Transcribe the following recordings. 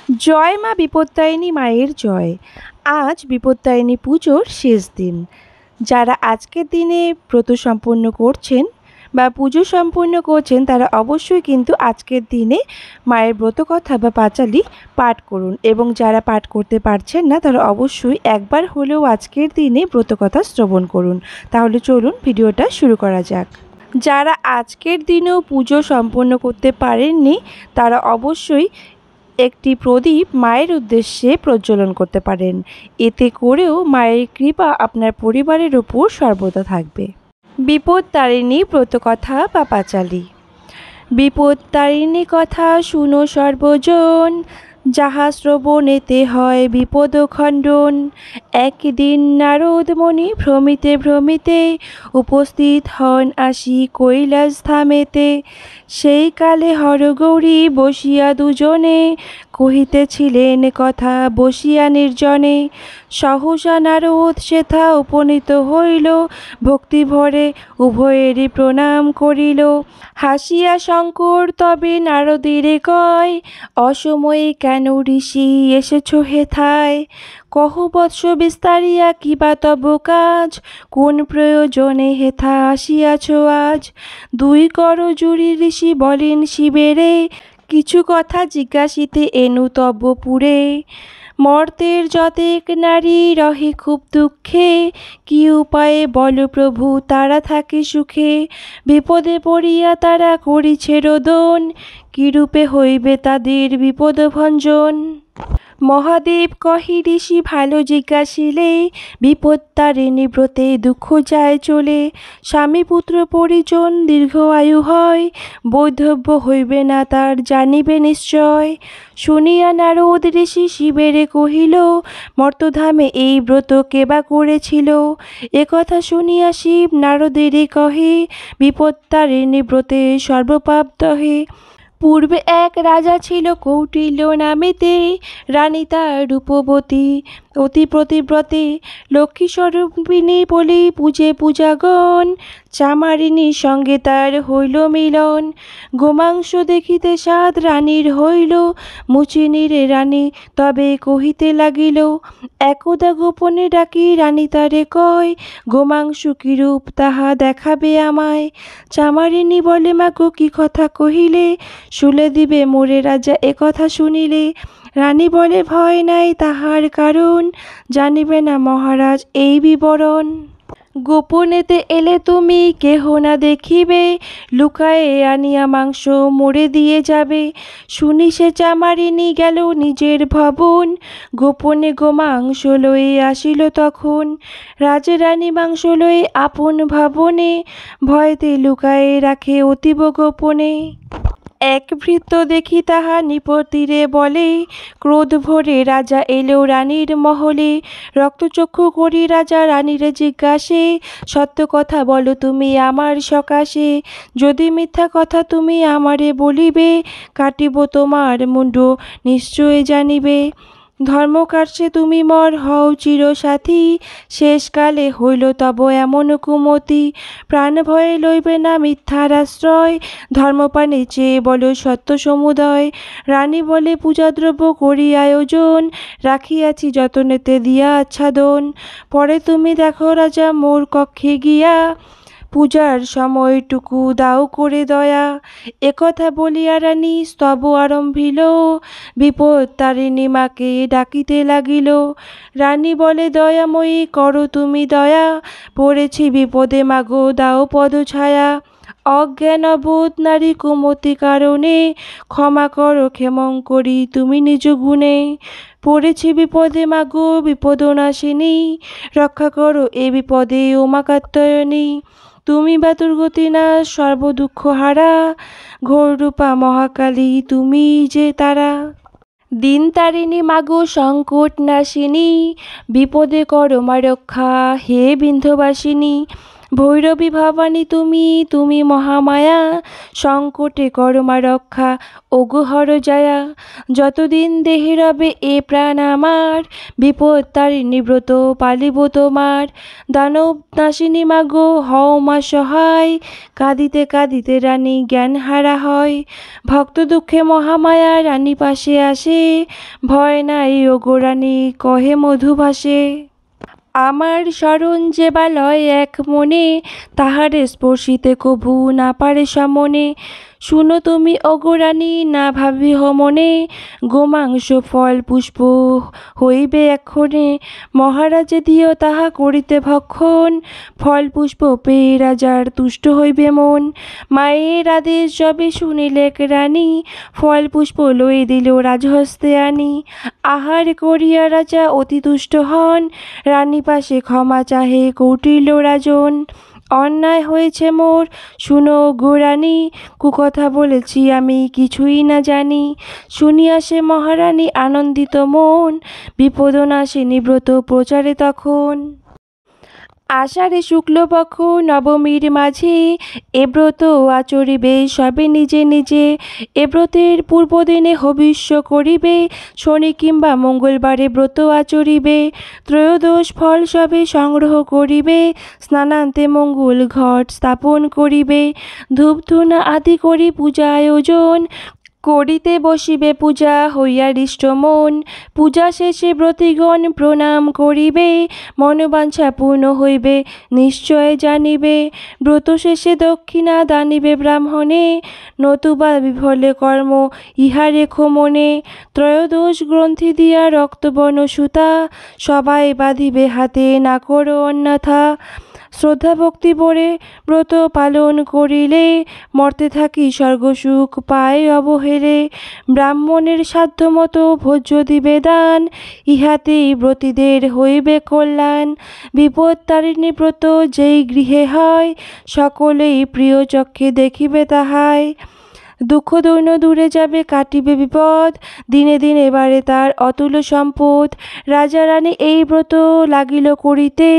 জয় মা বিপত্তারিণী মায়ের জয়। আজ বিপত্তারিণী পুজোর শেষ দিন। যারা আজকের দিনে ব্রত সম্পন্ন করছেন বা পুজো সম্পন্ন করছেন তারা অবশ্যই কিন্তু আজকের দিনে মায়ের ব্রতকথা বা পাঁচালি পাঠ করুন, এবং যারা পাঠ করতে পারছেন না তারা অবশ্যই একবার হলেও আজকের দিনে ব্রতকথা শ্রবণ করুন। তাহলে চলুন ভিডিওটা শুরু করা যাক। যারা আজকের দিনেও পুজো সম্পন্ন করতে পারেননি তারা অবশ্যই একটি প্রদীপ মায়ের উদ্দেশ্যে প্রজ্বলন করতে পারেন। এতে করেও মায়ের কৃপা আপনার পরিবারের উপর সর্বদা থাকবে। বিপত্তারিণী ব্রতকথা বা পাঁচালি। বিপত্তারিণী কথা শুনো সর্বজন, যাহা শ্রবণেতে হয় বিপদ খণ্ডন। একদিন নারদ মুনি ভ্রমিতে ভ্রমিতে উপস্থিত হন আসি কৈলাস ধামেতে। সেই কালে হরগৌরী বসিয়া দুজনে কহিতেছিলেন কথা বসিয়া নির্জনে। সহসা নারদ সেথা উপনীত হইল, ভক্তি ভরে উভয়েরই প্রণাম করিল। হাসিয়া শঙ্কর তবে নারদীরে কয়, অসময়ে কেন ঋষি এসেছ হেথায়। কহ বৎস বিস্তারিয়া কিবা তব কাজ, কোন প্রয়োজনে হেথা আসিয়াছ আজ। দুই করজুড়ি ঋষি বলেন শিবেরে, কিছু কথা জিজ্ঞাসিতে এনু তব পুরে। মর্তের যতেক নারী রহে খুব দুঃখে, কি উপায়ে বল প্রভু তারা থাকে সুখে। বিপদে পড়িয়া তারা করিছে রোদন, কিরূপে হইবে তাদের বিপদ ভঞ্জন। মহাদেব কহি ঋষি ভালো জিজ্ঞাসিলে, বিপত্তারিণী ব্রতে দুঃখ যায় চলে। স্বামী পুত্র পরিজন দীর্ঘ আয়ু হয়, বৈধব্য হইবে না তার জানিবে নিশ্চয়। শুনিয়া নারদ ঋষি শিবেরে কহিল, মর্তধামে এই ব্রত কেবা করেছিল। একথা শুনিয়া শিব নারদেরে কহে, বিপত্তারিণী ব্রতে সর্বপাপ দহে। পূর্বে এক রাজা ছিল কৌটিল্য নামেতে, রানী তার রূপবতী অতি প্রতিব্রতে। লক্ষ্মী স্বরূপিণী বলি পূজে পূজাগণ, চামারিণীর সঙ্গে তার হইল মিলন। গোমাংস দেখিতে সাধ রানীর হইল, মুচিনীরে রানী তবে কহিতে লাগিল। একদা গোপনে ডাকি রানী তারে কয়, গোমাংস কিরূপ তাহা দেখাবে আমায়। চামারিণী বলে মাগো কি কথা কহিলে, শুলে দিবে মোরে রাজা একথা শুনিলে। রানী বলে ভয় নাই তাহার কারণ, জানিবে না মহারাজ এই বিবরণ। গোপনেতে এলে তুমি কেহ না দেখিবে, লুকায়ে আনিয়া মাংস মোরে দিয়ে যাবে। শুনি সে চামারিণী গেল নিজের ভবন, গোপনে গোমাংস লয়ে আসিল তখন। রাজরানী মাংস লয়ে আপন ভবনে, ভয়তে লুকায়ে রাখে অতীব গোপনে। এক ভৃত্য দেখি তাহা নিপতিরে বলে, ক্রোধ ভরে রাজা এলো রানীর মহলে। রক্তচক্ষু করি রাজা রানীরে জিজ্ঞাসে, সত্য কথা বলো তুমি আমার সকাশে। যদি মিথ্যা কথা তুমি আমারে বলিবে, কাটিব তোমার মুণ্ড নিশ্চয় জানিবে। ধর্মকার্যে তুমি মর হও চিরসাথী, শেষকালে হইল তব এমন কুমতি। প্রাণ ভয়ে লইবে না মিথ্যার আশ্রয়, ধর্মপানে চেয়ে বলো সত্য সমুদয়। রানী বলে পূজাদ্রব্য করি আয়োজন, রাখিয়াছি যতনেতে দিয়া আচ্ছাদন। পরে তুমি দেখো রাজা মোর কক্ষে গিয়া, পূজার সময়টুকু দাও করে দয়া। একথা বলিয়া রানী স্তব আরম্ভিল, বিপত্তারিণী মাকে ডাকিতে লাগিল। রানী বলে দয়াময়ী করো তুমি দয়া, পড়েছি বিপদে মাগো দাও পদ ছায়া। অজ্ঞান অবোধ নারী কুমতি কারণে, ক্ষমা করো ক্ষেমঙ্করী তুমি নিজ গুণে। পড়েছি বিপদে মাগো বিপদনাশিনী, রক্ষা করো এ বিপদে উমা কাত্যায়নী। তুমি বা দুর্গতি না সর্বদুঃখ হারা, ঘোর রূপা মহাকালী তুমি যে তারা। দিন তারিণী মাগো সংকট নাশিনী, বিপদে করো মা রক্ষা হে বিন্ধ্যবাসিনী। ভৈরবী ভবানী তুমি, তুমি মহামায়া, সংকটে করমা রক্ষা ওগো হর জয়া। যতদিন দেহে রবে এ প্রাণ আমার, বিপদ তারিণী ব্রত পালিব তোমার। দানব নাশিনী মাগো হও মা সহায়, কাঁদিতে কাঁদিতে রানী জ্ঞান হারা হয়। ভক্ত দুঃখে মহামায়া রানী পাশে আসে, ভয় নাই ওগো রানী কহে মধুভাষে। আমার শরণ যে বালয় এক মনে, তাহারে স্পর্শিতে কভু না পারে সমনে। শুনো তুমি ওগো রানী না ভাবিহ মনে, গোমাংস ফল পুষ্প হইবে এক্ষণে। মহারাজে দিও তাহা করিতে ভক্ষণ, ফল পুষ্প পেয়ে রাজার তুষ্ট হইবে মন। মায়ের আদেশ যবে শুনিলেক রানী, ফল পুষ্প লই দিল রাজহস্তে আনি। আহার করিয়া রাজা অতি তুষ্ট হন, রানী পাশে ক্ষমা চাহে কৌটিল্য রাজন। অন্যায় হয়েছে মোর শুনো গো রানী, কুকথা বলেছি আমি কিছুই না জানি। শুনিয়া সে মহারানী আনন্দিত মন, বিপদনাশিনী ব্রত প্রচারে তখন। আষাঢ়ে শুক্লপক্ষ নবমীর মাঝে, এ ব্রত আচরিবে সবে নিজে নিজে। এ ব্রতের পূর্বদিনে হবিষ্য করিবে, শনি কিংবা মঙ্গলবারে ব্রত আচরিবে। ত্রয়োদশ ফল সবে সংগ্রহ করিবে, স্নানান্তে মঙ্গল ঘট স্থাপন করিবে। ধূপধুনা আদি করি পূজা আয়োজন, করিতে বসিবে পূজা হইয়া হৃষ্ট মন। পূজা শেষে ব্রতিগণ প্রণাম করিবে, মনোবাঞ্ছা পূর্ণ হইবে নিশ্চয় জানিবে। ব্রত শেষে দক্ষিণা দানিবে ব্রাহ্মণে, নতুবা বিফলে কর্ম ইহা রেখো মনে। ত্রয়োদশ গ্রন্থি দিয়া রক্তবর্ণ সুতা, সবাই বাঁধিবে হাতে না করো অন্যথা। শ্রদ্ধা ভক্তি ভরে ব্রত পালন করিলে, মর্তে থাকি স্বর্গসুখ পায় অবহেলে। ব্রাহ্মণের সাধ্যমতো ভোজ্য দিবে দান, ইহাতেই ব্রতীদের হইবে কল্যাণ। বিপদ তারিণী ব্রত যেই গৃহে হয়, সকলেই প্রিয় চক্ষে দেখিবে তাহাই। দুঃখ দৈন্য দূরে যাবে কাটিবে বিপদ, দিনে দিনে বাড়ে তার অতুল সম্পদ। রাজা রানী এই ব্রত লাগিল করিতে,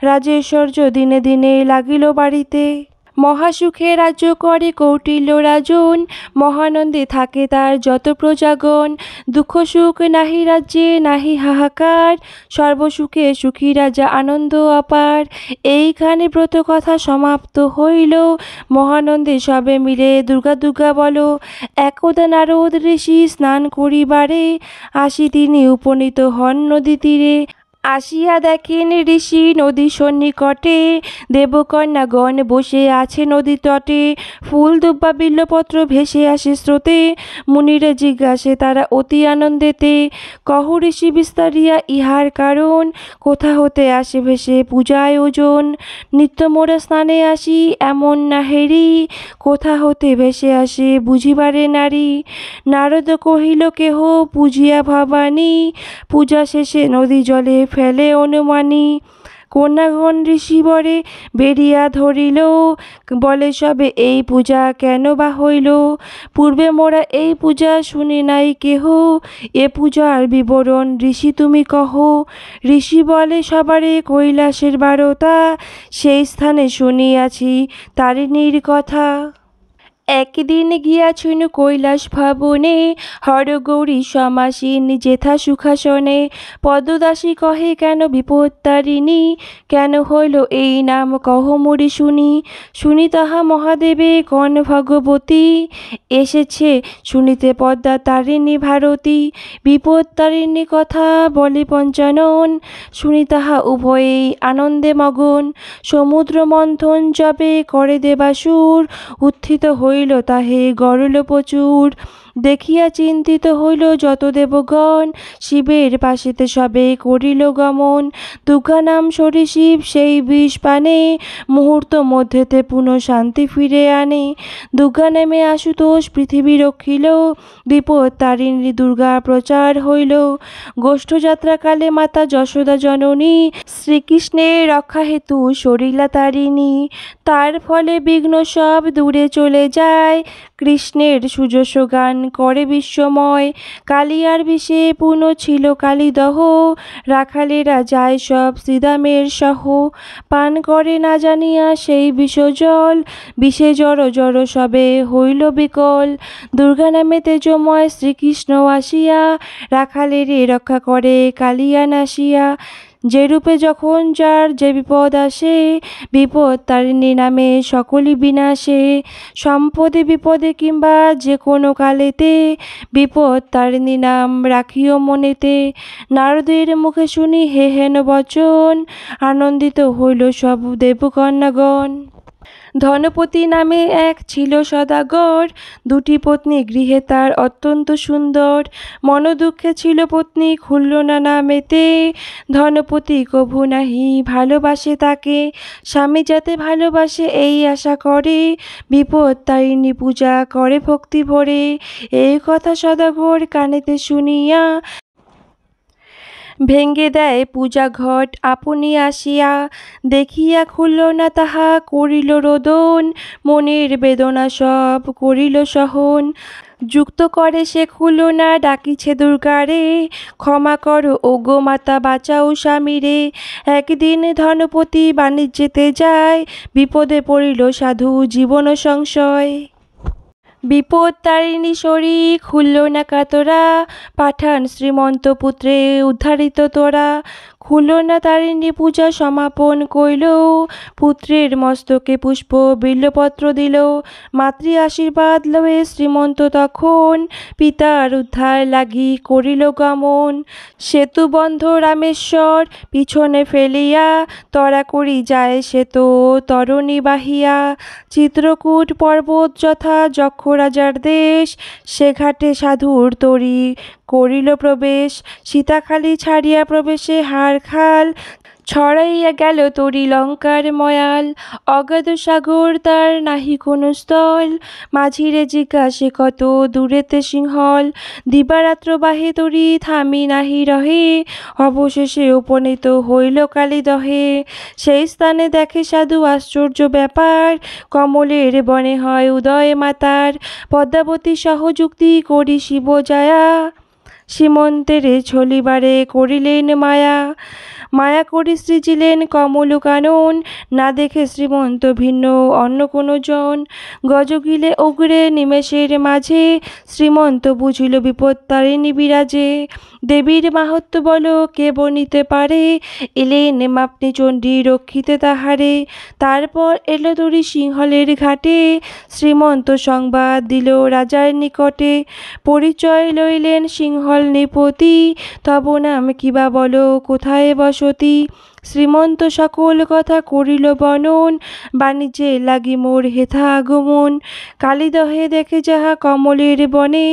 রাজৈশ্বর্য দিনে দিনে লাগিল বাড়িতে। মহাসুখে রাজ্য করে কৌটিল্য রাজন, মহানন্দে থাকে তার যত প্রজাগণ। দুঃখ সুখ নাহি রাজ্যে নাহি হাহাকার, সর্বসুখে সুখী রাজা আনন্দ অপার। এইখানে ব্রত কথা সমাপ্ত হইল, মহানন্দে সবে মিলে দুর্গা দুর্গা বলো। একদা নারদ ঋষি স্নান করিবারে, আসি তিনি উপনীত হন নদী তীরে। আসিয়া দেখেন ঋষি নদী সন্নিকটে, দেবকন্যাগণ বসে আছে নদী তটে। ফুল দুব্বা বিল্লপত্র ভেসে আসে স্রোতে, মুনিরা জিজ্ঞাসে তারা অতি আনন্দেতে। কহ ঋষি বিস্তারিয়া ইহার কারণ, কোথা হতে আসে ভেসে পূজা আয়োজন। নিত্য মোরা স্নানে আসি এমন না হেরি, কোথা হতে ভেসে আসে বুঝিবারে নারী। নারদ কহিল কেহ পূজিয়া ভবানী, পূজা শেষে নদী জলে ফেলে অনুমানী। কন্যাগণ ঋষি বরে বেরিয়া ধরিল, বলে সবে এই পূজা কেন বা হইল। পূর্বে মোরা এই পূজা শুনি নাই কেহ, এ পূজার বিবরণ ঋষি তুমি কহ। ঋষি বলে সবারে কৈলাসের বারতা, সেই স্থানে শুনিয়াছি তারিণীর কথা। একদিন গিয়াছেন কৈলাস ভবনে, হরগৌরী সমাসীন যেথা সুখাসনে। পদ্মদাসী কহে কেন বিপদ তারিণী, কেন হইল এই নাম কহ মোরে শুনি। শুনি তাহা মহাদেবে কন ভগবতী, এসেছে শুনিতে পদ্মা তারিণী ভারতী। বিপদ তারিণী কথা বলে পঞ্চানন, শুনি তাহা উভয়েই আনন্দে মগন। সমুদ্র মন্থন যবে করে দেবাসুর, উত্থিত হইল তাহে গরল প্রচুর। দেখিয়া চিন্তিত হইল যত দেবগণ, শিবের পাশেতে সবে করিল গমন। দুর্গা নাম সরিশিব সেই বিষ পানে, মুহূর্ত মধ্যেতে পুনঃ শান্তি ফিরে আনে। দুর্গা নামে আশুতোষ পৃথিবী রক্ষিল, বিপদ তারিণী দুর্গা প্রচার হইল। গোষ্ঠযাত্রাকালে মাতা যশোদা জননী, শ্রীকৃষ্ণের রক্ষা হেতু সরিলা তারিণী। তার ফলে বিঘ্ন সব দূরে চলে যায়, কৃষ্ণের সুযশ গান করে বিশ্বময়। কালিয়ার বিষে পূর্ণ ছিল কালীদহ, রাখালেরা যায় সব শ্রীদামের সহ। পান করে না জানিয়া সেই বিষজল, বিষে জড় জড় সবে হইল বিকল। দুর্গা নামে তেজময় শ্রীকৃষ্ণ আসিয়া, রাখালেরে রক্ষা করে কালিয়া নাসিয়া। যে রূপে যখন যার যে বিপদ আসে, বিপদ তারিণী নামে সকলই বিনাশে। সম্পদে বিপদে কিংবা যে কোনো কালেতে, বিপদ তারিণী নাম রাখিও মনেতে। নারদের মুখে শুনি হে হেন বচন, আনন্দিত হইল সব দেবকন্যাগণ। ধনপতি নামে এক ছিল সদাগর, দুটি পত্নী গৃহে তার অত্যন্ত সুন্দর। মনোদুঃখে ছিল পত্নী খুলল না নামেতে, ধনপতি কভু নাহি ভালোবাসে তাকে। স্বামী যাতে ভালোবাসে এই আশা করে, বিপদ তারিণী পূজা করে ভক্তি ভরে। এই কথা সদাগর কানেতে শুনিয়া, ভেঙ্গে দেয় পূজা ঘট আপনি আসিয়া। দেখিয়া খুলল না তাহা করিল রোদন, মনের বেদনা সব করিল সহন। যুক্ত করে সে খুলল না ডাকিছে দুর্গারে, ক্ষমা করো ওগো মাতা বাঁচাও স্বামীরে। একদিন ধনপতি বাণিজ্যেতে যায়, বিপদে পড়িল সাধু জীবন সংশয়। বিপদ তারিণী শরী খুলল না কাতরা, পাঠান শ্রীমন্ত পুত্রে উদ্ধারিত তোরা। খুলল না তারিণী পূজা সমাপন কইল, পুত্রের মস্তকে পুষ্প বিল্বপত্র দিল। মাতৃ আশীর্বাদ লয়ে শ্রীমন্ত তখন, পিতার উদ্ধার লাগি করিল গমন। সেতু বন্ধ রামেশ্বর পিছনে ফেলিয়া, তরা করি যায় সেতু তরণী বাহিয়া। চিত্রকূট পর্বত যথা যক্ষ রাজার দেশ, সে ঘাটে সাধুর তরি করিল প্রবেশ। সীতাখালি ছাড়িয়া প্রবেশে হার খাল, ছড়াইয়া গেল তরি লঙ্কার ময়াল। অগাধ সাগর তার নাহি কোনো স্থল, মাঝিরে জিজ্ঞাসে কত দূরেতে সিংহল। দিবারাত্র বাহে তরি থামি নাহি রহে, অবশেষে উপনীত হইল কালীদহে। সেই স্থানে দেখে সাধু আশ্চর্য ব্যাপার, কমলের বনে হয় উদয় মাতার। পদ্মাবতী সহযুক্তি করি শিব জয়া, সীমন্তেরে ছলিবারে করিলেন মায়া। মায়া করি সৃজিলেন কমল কানন, না দেখে শ্রীমন্ত ভিন্ন অন্য কোনো জন। গজগিলে উগরে নিমেষের মাঝে, শ্রীমন্ত বুঝিল বিপদ তারিণী বিরাজে। দেবীর মাহাত্ম্য বলো কে বর্ণিতে পারে, এলেন মাপনি চণ্ডী রক্ষিতে তাহারে। তারপর এলো তরি সিংহলের ঘাটে, শ্রীমন্ত সংবাদ দিল রাজার নিকটে। পরিচয় লইলেন সিংহল নৃপতি, তব নাম কিবা বলো কোথায় বসতি। শ্রীমন্ত সকল কথা করিল বর্ণন, বাণিজ্যে লাগি মোর হেথা আগমন। কালীদহে দেখে যাহা কমলের বনে,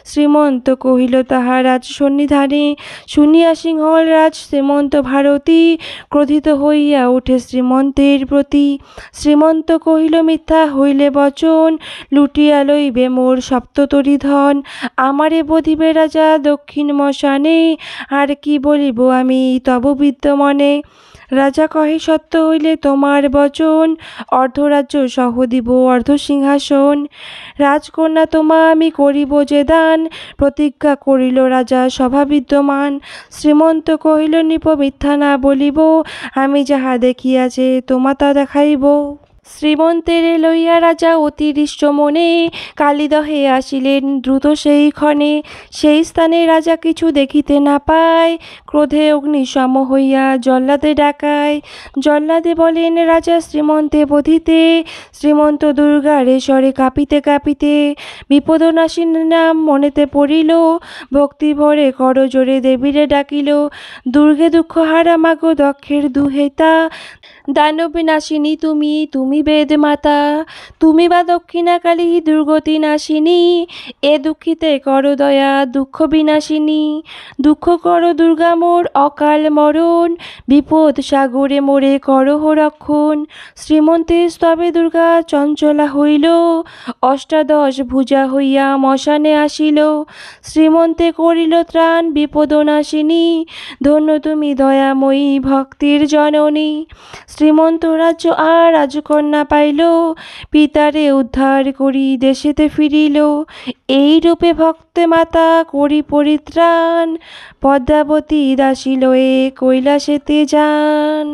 শ্রীমন্ত কহিল তাহা রাজ সন্নিধানে। শুনিয়া সিংহল রাজ শ্রীমন্ত ভারতী, ক্রোধিত হইয়া ওঠে শ্রীমন্তের প্রতি। শ্রীমন্ত কহিল মিথ্যা হইলে বচন, লুটিয়া লইবে মোর সপ্ততরী ধন। আমারে বধিবে রাজা দক্ষিণ মশানে, আর কি বলিব আমি তব বিদ্যমনে। রাজা কহে সত্য হইলে তোমার বচন, অর্ধরাজ্য সহ দিব অর্ধ সিংহাসন। রাজকন্যা তোমা আমি করিব যে দান, প্রতিজ্ঞা করিল রাজা সভা বিদ্যমান। শ্রীমন্ত কহিল নৃপ মিথ্যা না বলিব, আমি যাহা দেখিয়াছে তোমা তা দেখাইব। শ্রীমন্তেরে লইয়া রাজা অতিরিষ্ট মনে, কালীদহে আসিলেন দ্রুত সেই ক্ষণে। সেই স্থানে রাজা কিছু দেখিতে না পায়, ক্রোধে অগ্নিসম হইয়া জল্লাদে ডাকায়। জল্লাদে বলেন রাজা শ্রীমন্তে বধিতে, শ্রীমন্ত দুর্গারে স্বরে কাঁপিতে কাঁপিতে। বিপদনাশিনী নাম মনেতে পড়িল, ভক্তি ভরে করজোরে দেবীরে ডাকিল। দুর্গে দুঃখ হারা মাগো দক্ষের দুহেতা, দানব নাশিনী তুমি তুমি বেদ মাতা। তুমি বা দক্ষিণা কালী দুর্গতি নাশিনী, এ দুঃখিতে কর দয়া দুঃখ বিনাশিনী। দুঃখ কর দুর্গা মোর অকাল মরণ, বিপদ সাগরে মোরে করহ রক্ষণ। শ্রীমন্তে স্তবে দুর্গা চঞ্চলা হইল, অষ্টাদশ ভুজা হইয়া মশানে আসিল। শ্রীমন্তে করিল ত্রাণ বিপদ নাশিনী, ধন্য তুমি দয়াময়ী ভক্তির জননী। শ্রীমন্ত রাজ্য আর রাজকন্যা কন্যা পাইল, পিতারে উদ্ধার করি দেশেতে ফিরিল। এই রূপে ভক্তে মাতা করি পরিত্রাণ, পদ্মাবতী দাসী লয়ে কৈলাসেতে যান।